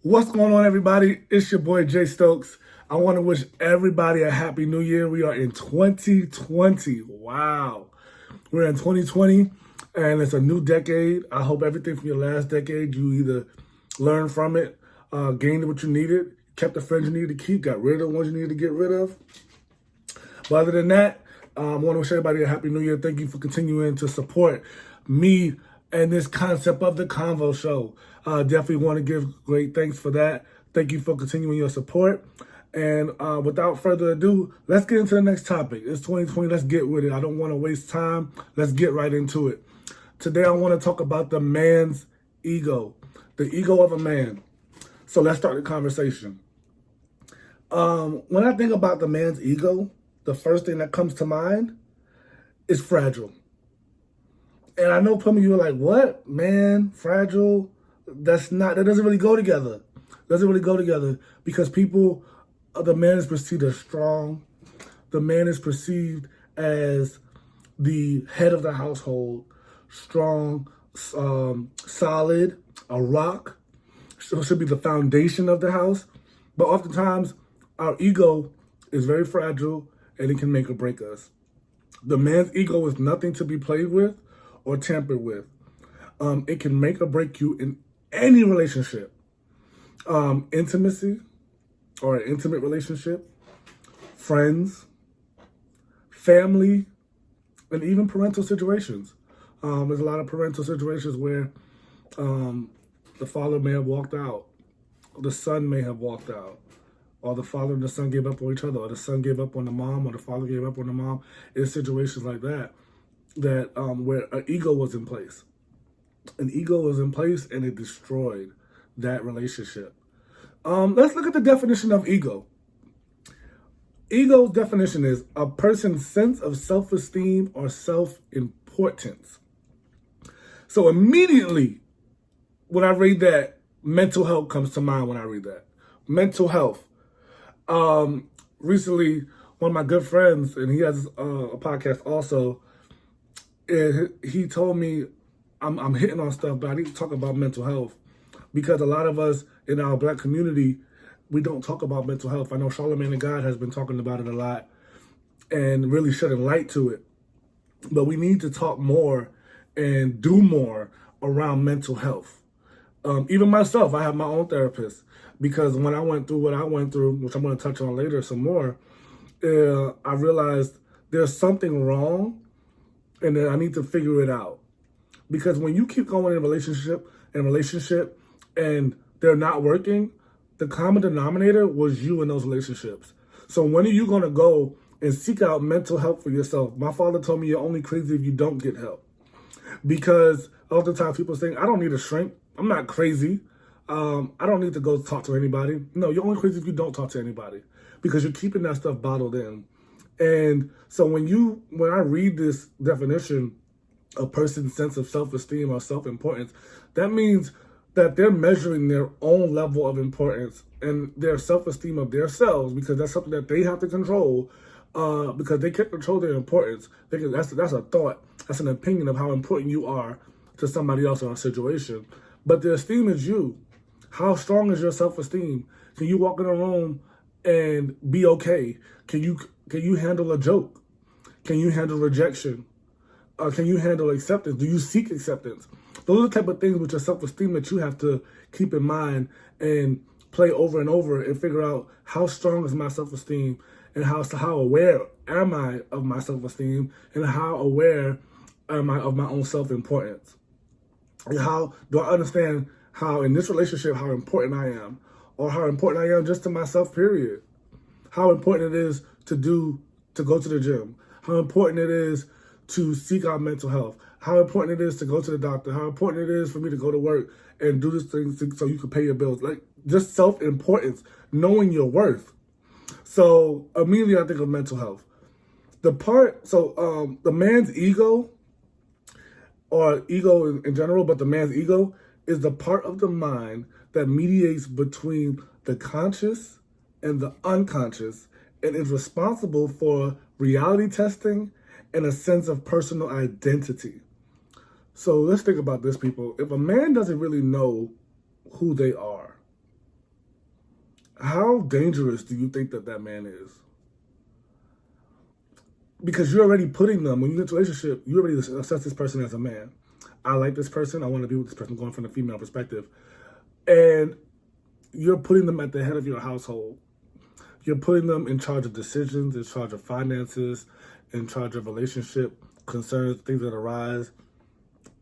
What's going on, everybody? It's your boy Jay Stokes. I want to wish everybody a happy new year. We are in 2020. Wow. We're in 2020 and it's a new decade. I hope everything from your last decade, you either learned from it, gained what you needed, kept the friends you needed to keep, got rid of the ones you needed to get rid of. But other than that, I want to wish everybody a happy new year. Thank you for continuing to support me and this concept of the Convo Show. Definitely want to give great thanks for that. Thank you for continuing your support. And without further ado, let's get into the next topic. It's 2020. Let's get with it. I don't want to waste time. Let's get right into it. Today, I want to talk about the man's ego, the ego of a man. So let's start the conversation. When I think about the man's ego, the first thing that comes to mind is fragile. And I know some of you are like, what? Man, fragile? That doesn't really go together. Doesn't really go together because the man is perceived as strong. The man is perceived as the head of the household, strong, solid, a rock. So it should be the foundation of the house. But oftentimes, our ego is very fragile and it can make or break us. The man's ego is nothing to be played with or tampered with. It can make or break you in any relationship. Intimacy or an intimate relationship, friends, family, and even parental situations. There's a lot of parental situations where the father may have walked out, the son may have walked out, or the father and the son gave up on each other, or the son gave up on the mom, or the father gave up on the mom. In situations like that where an ego was in place. An ego was in place and it destroyed that relationship. Let's look at the definition of ego. Ego's definition is a person's sense of self-esteem or self-importance. So immediately when I read that, mental health comes to mind when I read that. Mental health. Recently, one of my good friends, and he has a podcast also, he told me I'm hitting on stuff, but I need to talk about mental health because a lot of us in our Black community, we don't talk about mental health. I know Charlamagne the God has been talking about it a lot and really shedding light to it. But we need to talk more and do more around mental health. Even myself, I have my own therapist because when I went through what I went through, which I'm going to touch on later some more, I realized there's something wrong and then I need to figure it out. Because when you keep going in a relationship and they're not working, the common denominator was you in those relationships. So when are you going to go and seek out mental help for yourself? My father told me you're only crazy if you don't get help. Because oftentimes people think, I don't need a shrink. I'm not crazy. I don't need to go talk to anybody. No, you're only crazy if you don't talk to anybody because you're keeping that stuff bottled in. And so when I read this definition, a person's sense of self-esteem or self-importance, that means that they're measuring their own level of importance and their self-esteem of themselves because that's something that they have to control because they can't control their importance. That's a thought. That's an opinion of how important you are to somebody else or a situation. But the esteem is you. How strong is your self-esteem? Can you walk in a room and be okay? Can you handle a joke? Can you handle rejection? Can you handle acceptance? Do you seek acceptance? Those are the type of things with your self-esteem that you have to keep in mind and play over and over and figure out how strong is my self-esteem and how aware am I of my self-esteem and how aware am I of my own self-importance? And how do I understand how in this relationship, how important I am or how important I am just to myself, period. How important it is to go to the gym. How important it is to seek out mental health, how important it is to go to the doctor, how important it is for me to go to work and do this thing so you can pay your bills. Like just self-importance, knowing your worth. So immediately I think of mental health. The man's ego, or ego in general, but the man's ego is the part of the mind that mediates between the conscious and the unconscious and is responsible for reality testing and a sense of personal identity. So let's think about this, people. If a man doesn't really know who they are, how dangerous do you think that man is? Because you're already putting them, when you get into a relationship, you already assess this person as a man. I like this person. I want to be with this person, going from the female perspective. And you're putting them at the head of your household. You're putting them in charge of decisions, in charge of finances, in charge of relationship concerns, things that arise.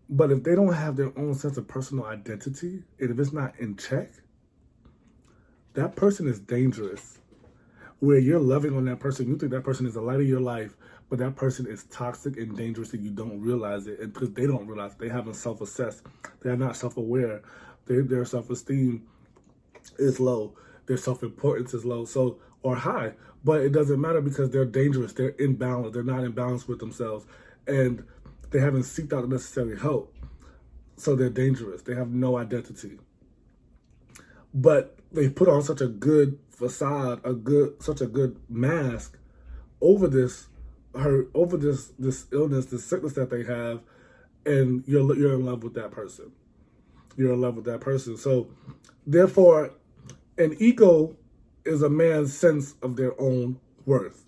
But if they don't have their own sense of personal identity, and if it's not in check, that person is dangerous. Where you're loving on that person, you think that person is the light of your life, but that person is toxic and dangerous and you don't realize it. And because they don't realize it, they haven't self-assessed. They're not self-aware. Their self-esteem is low. Their self-importance is low, or high. But it doesn't matter because they're dangerous. They're imbalanced. They're not in balance with themselves. And they haven't sought out the necessary help. So they're dangerous. They have no identity. But they put on such a good facade, such a good mask over this illness, this sickness that they have, and you're in love with that person. You're in love with that person. So therefore, an ego is a man's sense of their own worth.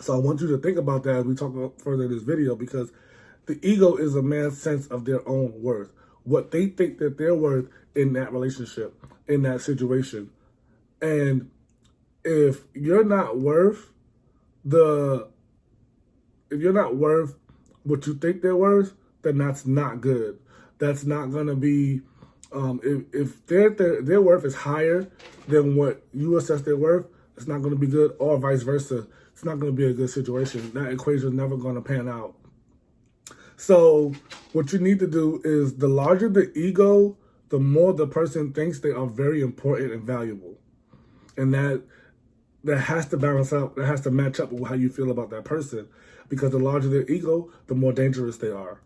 So I want you to think about that as we talk about further in this video, because the ego is a man's sense of their own worth. What they think that they're worth in that relationship, in that situation. And if you're not worth what you think they're worth, then that's not good. That's not gonna be if their worth is higher than what you assess their worth, it's not gonna be good, or vice versa. It's not gonna be a good situation. That equation is never gonna pan out. So what you need to do is, the larger the ego, the more the person thinks they are very important and valuable. And that has to balance out, that has to match up with how you feel about that person. Because the larger their ego, the more dangerous they are.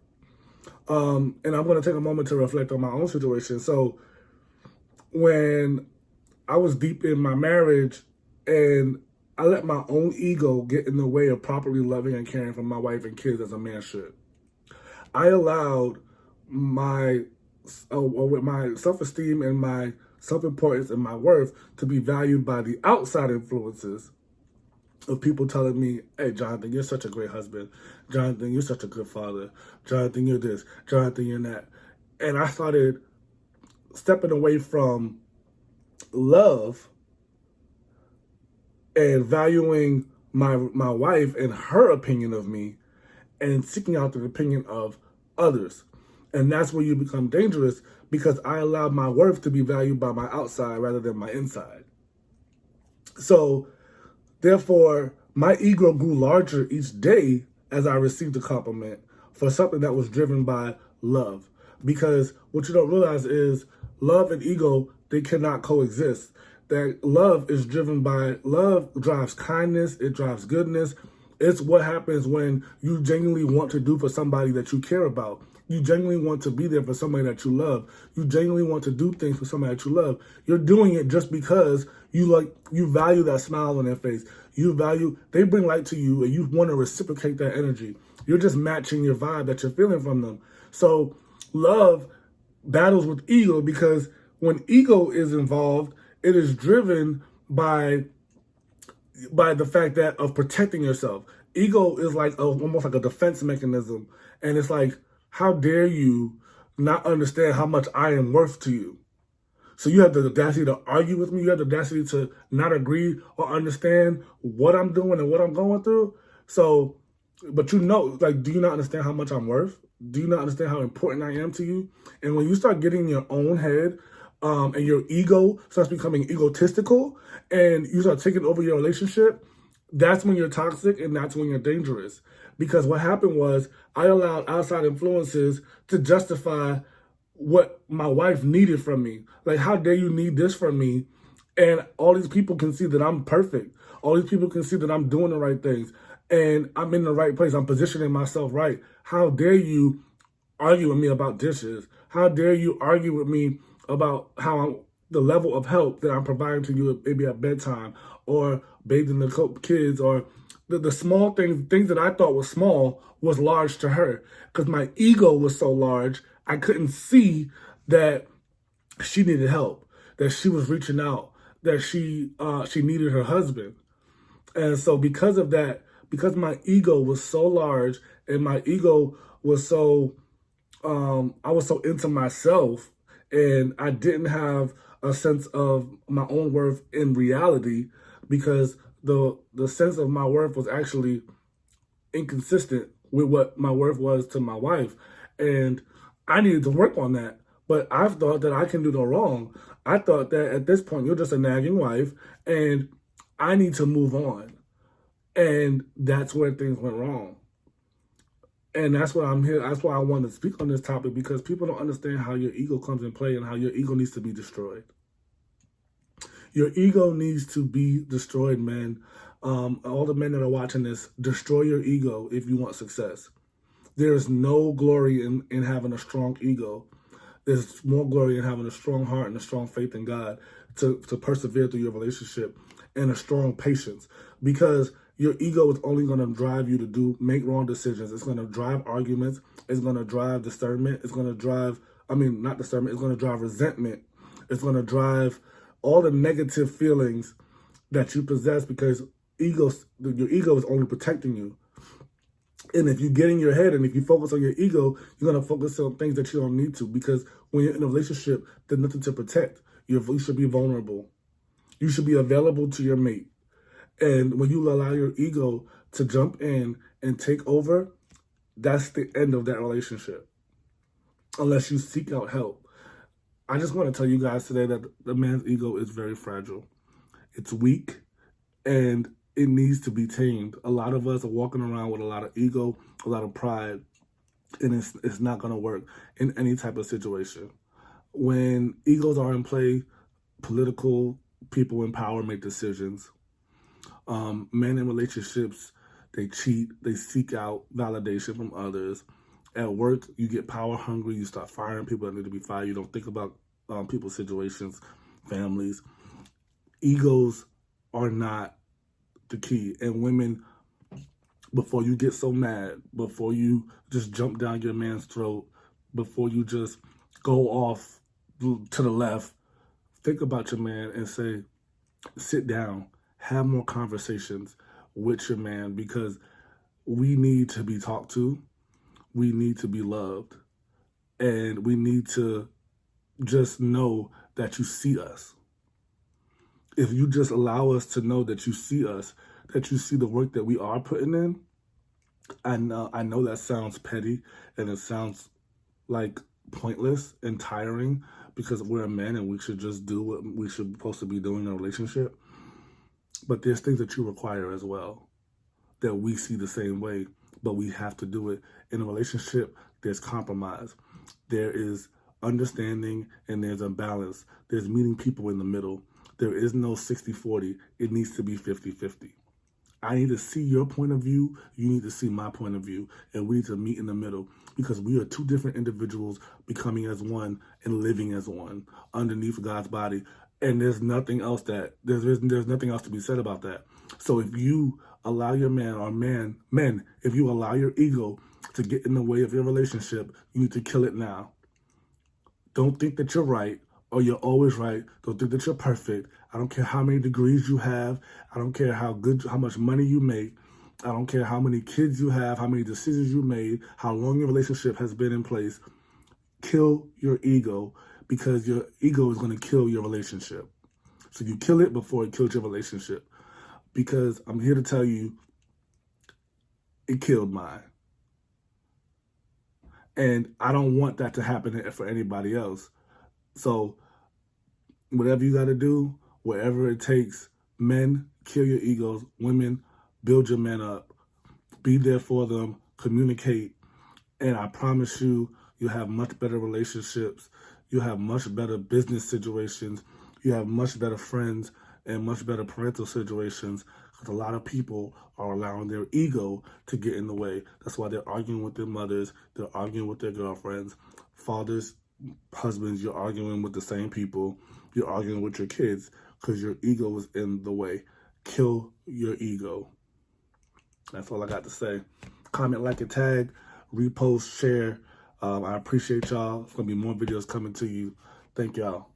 And I'm going to take a moment to reflect on my own situation. So when I was deep in my marriage and I let my own ego get in the way of properly loving and caring for my wife and kids as a man should, I allowed with my self-esteem and my self-importance and my worth to be valued by the outside influences of people telling me, hey, Jonathan, you're such a great husband. Jonathan, you're such a good father. Jonathan, you're this. Jonathan, you're that. And I started stepping away from love and valuing my wife and her opinion of me and seeking out the opinion of others. And that's where you become dangerous, because I allowed my worth to be valued by my outside rather than my inside. So therefore, my ego grew larger each day as I received a compliment for something that was driven by love. Because what you don't realize is love and ego, they cannot coexist. That love is driven by, love drives kindness, it drives goodness. It's what happens when you genuinely want to do for somebody that you care about. You genuinely want to be there for somebody that you love. You genuinely want to do things for somebody that you love. You're doing it just because you value that smile on their face. They bring light to you and you want to reciprocate that energy. You're just matching your vibe that you're feeling from them. So love battles with ego, because when ego is involved, it is driven by the fact that of protecting yourself. Ego is like almost like a defense mechanism. And it's like, how dare you not understand how much I am worth to you? So you have the audacity to argue with me. You have the audacity to not agree or understand what I'm doing and what I'm going through. So, but do you not understand how much I'm worth? Do you not understand how important I am to you? And when you start getting in your own head, and your ego starts becoming egotistical and you start taking over your relationship, that's when you're toxic and that's when you're dangerous. Because what happened was I allowed outside influences to justify what my wife needed from me. Like, how dare you need this from me? And all these people can see that I'm perfect. All these people can see that I'm doing the right things and I'm in the right place. I'm positioning myself right. How dare you argue with me about dishes? How dare you argue with me about the level of help that I'm providing to you, maybe at bedtime or bathing the kids, or the small things that I thought was small was large to her, because my ego was so large. I couldn't see that she needed help, that she was reaching out, that she needed her husband. And so because of that, because my ego was so large and my ego was so I was so into myself, and I didn't have a sense of my own worth in reality, because the sense of my worth was actually inconsistent with what my worth was to my wife. And I needed to work on that. But I've thought that I can do no wrong. I thought that at this point, you're just a nagging wife, and I need to move on. And that's where things went wrong. And that's why I'm here. That's why I want to speak on this topic, because people don't understand how your ego comes in play and how your ego needs to be destroyed. Your ego needs to be destroyed, men. All the men that are watching this, destroy your ego if you want success. There is no glory in having a strong ego. There's more glory in having a strong heart and a strong faith in God to persevere through your relationship, and a strong patience, because your ego is only going to drive you to make wrong decisions. It's going to drive arguments. It's going to drive discernment. It's going to drive, not discernment, it's going to drive resentment. It's going to drive all the negative feelings that you possess, because your ego is only protecting you. And if you get in your head and if you focus on your ego, you're going to focus on things that you don't need to, because when you're in a relationship, there's nothing to protect. You should be vulnerable. You should be available to your mate. And when you allow your ego to jump in and take over, that's the end of that relationship, unless you seek out help. I just want to tell you guys today that the man's ego is very fragile. It's weak, and it needs to be tamed. A lot of us are walking around with a lot of ego, a lot of pride, and it's not going to work in any type of situation. When egos are in play, political people in power make decisions. Men in relationships, they cheat, they seek out validation from others. At work, you get power hungry, you start firing people that need to be fired. You don't think about people's situations, families. Egos are not the key. And women, before you get so mad, before you just jump down your man's throat, before you just go off to the left, think about your man and say, sit down, have more conversations with your man, because we need to be talked to, we need to be loved, and we need to just know that you see us. If you just allow us to know that you see us, that you see the work that we are putting in, I know that sounds petty and it sounds like pointless and tiring, because we're a man and we should just do what we should supposed to be doing in a relationship. But there's things that you require as well that we see the same way, but we have to do it. In a relationship, there's compromise. There is understanding and there's a balance. There's meeting people in the middle. There is no 60-40. It needs to be 50-50. I need to see your point of view. You need to see my point of view. And we need to meet in the middle, because we are two different individuals becoming as one and living as one underneath God's body. And there's nothing else there's nothing else to be said about that. So if you allow your man, or men, if you allow your ego to get in the way of your relationship, you need to kill it now. Don't think that you're right or you're always right. Don't think that you're perfect. I don't care how many degrees you have. I don't care how much money you make. I don't care how many kids you have, how many decisions you made, how long your relationship has been in place. Kill your ego, because your ego is going to kill your relationship. So you kill it before it kills your relationship, because I'm here to tell you, it killed mine. And I don't want that to happen for anybody else. So whatever you got to do, wherever it takes, men, kill your egos. Women, build your men up. Be there for them. Communicate. And I promise you, you'll have much better relationships. You'll have much better business situations. You have much better friends and much better parental situations, because a lot of people are allowing their ego to get in the way. That's why they're arguing with their mothers. They're arguing with their girlfriends. Fathers, husbands, you're arguing with the same people. You're arguing with your kids because your ego is in the way. Kill your ego. That's all I got to say. Comment, like, and tag, repost, share. I appreciate y'all. There's going to be more videos coming to you. Thank y'all.